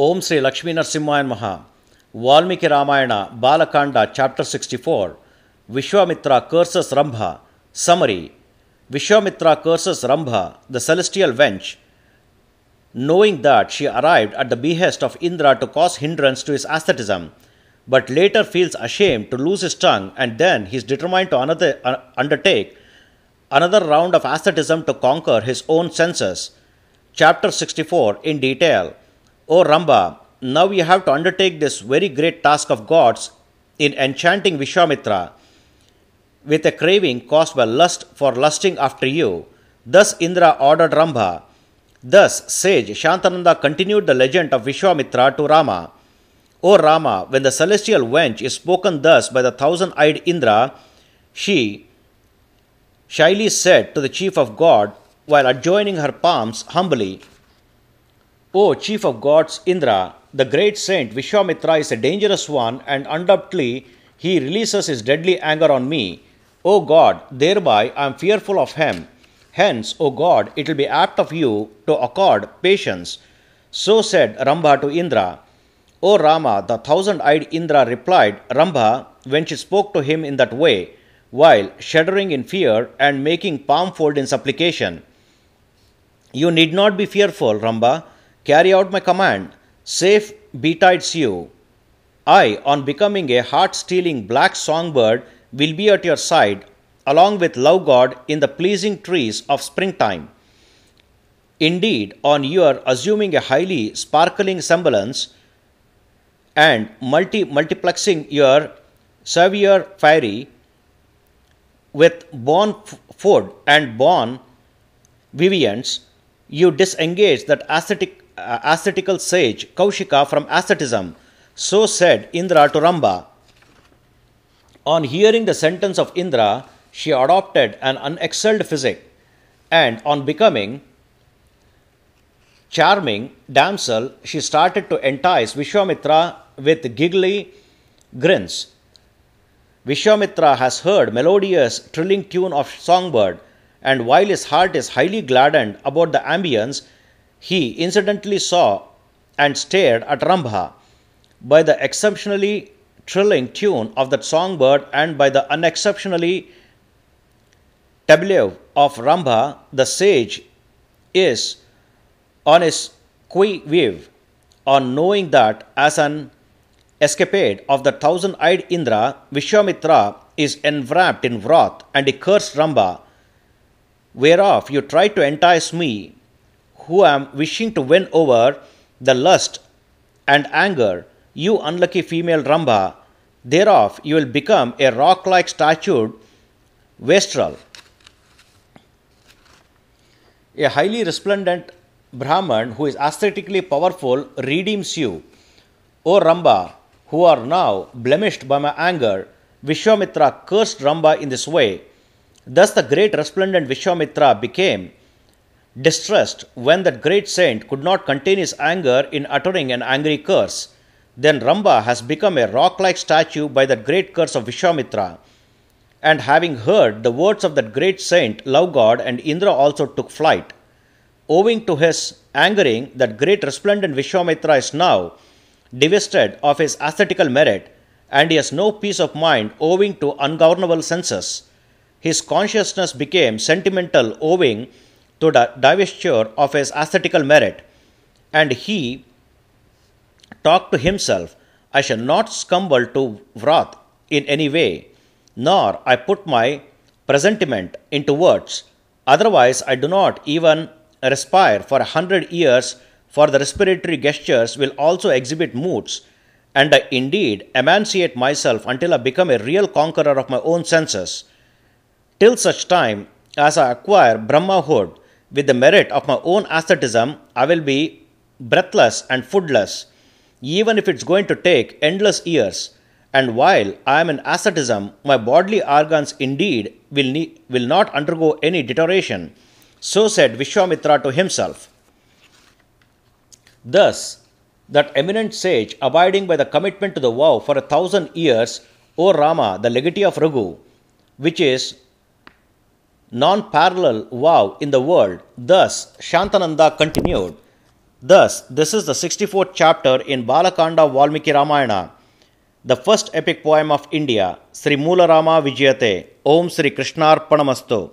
Om Sri Lakshmi Narsimhaya Namaha. Valmiki Ramayana, Balakanda, chapter 64. Vishvamitra curses Rambha. Summary. Vishvamitra curses Rambha, the celestial wench, knowing that she arrived at the behest of Indra to cause hindrance to his asceticism, but later feels ashamed to lose his tongue, and then he is determined to undertake another round of asceticism to conquer his own senses. Chapter 64 in detail. O Rambha, now you have to undertake this very great task of gods in enchanting Vishvamitra with a craving caused by lust for lusting after you. Thus Indra ordered Rambha. Thus sage Shantananda continued the legend of Vishvamitra to Rama. O Rama, when the celestial wench is spoken thus by the thousand-eyed Indra, she shyly said to the chief of God while adjoining her palms humbly, O chief of gods Indra, the great saint Vishvamitra is a dangerous one, and undoubtedly he releases his deadly anger on me. O God, thereby I am fearful of him. Hence, O God, it will be apt of you to accord patience. So said Rambha to Indra. O Rama, the thousand-eyed Indra replied Rambha when she spoke to him in that way, while shuddering in fear and making palm fold in supplication. You need not be fearful, Rambha. Carry out my command. Safe betides you. I, on becoming a heart-stealing black songbird, will be at your side, along with love god in the pleasing trees of springtime. Indeed, on your assuming a highly sparkling semblance and multiplexing your savior fairy with born food and born vivians, you disengage that ascetical sage Kaushika from asceticism. So said Indra to Rambha. On hearing the sentence of Indra, she adopted an unexcelled physic, and on becoming charming damsel, she started to entice Vishvamitra with giggly grins. Vishvamitra has heard melodious trilling tune of songbird, and while his heart is highly gladdened about the ambience, he incidentally saw and stared at Rambha. By the exceptionally trilling tune of that songbird and by the unexceptionally tableau of Rambha, the sage is on his qui vive on knowing that as an escapade of the thousand-eyed Indra, Vishvamitra is enwrapped in wrath, and he cursed Rambha, whereof you try to entice me, who am wishing to win over the lust and anger, you unlucky female Rambha, thereof you will become a rock-like statued wastrel. A highly resplendent Brahman who is aesthetically powerful redeems you. O Rambha, who are now blemished by my anger, Vishvamitra cursed Rambha in this way. Thus the great resplendent Vishvamitra became distressed when that great saint could not contain his anger in uttering an angry curse. Then Rambha has become a rock-like statue by that great curse of Vishvamitra. And having heard the words of that great saint, love god, and Indra also took flight. Owing to his angering, that great resplendent Vishvamitra is now divested of his ascetical merit, and he has no peace of mind owing to ungovernable senses. His consciousness became sentimental owing to the divestiture of his ascetical merit, and he talked to himself, I shall not succumb to wrath in any way, nor I put my presentiment into words. Otherwise I do not even respire for 100 years, for the respiratory gestures will also exhibit moods, and I indeed emanciate myself until I become a real conqueror of my own senses. Till such time as I acquire Brahmahood with the merit of my own asceticism, I will be breathless and foodless, even if it's going to take endless years. And while I am in asceticism, my bodily organs indeed will not undergo any deterioration. So said Vishvamitra to himself. Thus, that eminent sage, abiding by the commitment to the vow for 1,000 years, O Rama, the legatee of Raghu, which is non-parallel vow in the world, thus Shantananda continued. Thus, this is the 64th chapter in Balakanda Valmiki Ramayana, the first epic poem of India. Sri Moola Rama Vijayate. Om Sri Krishnarpanamastu.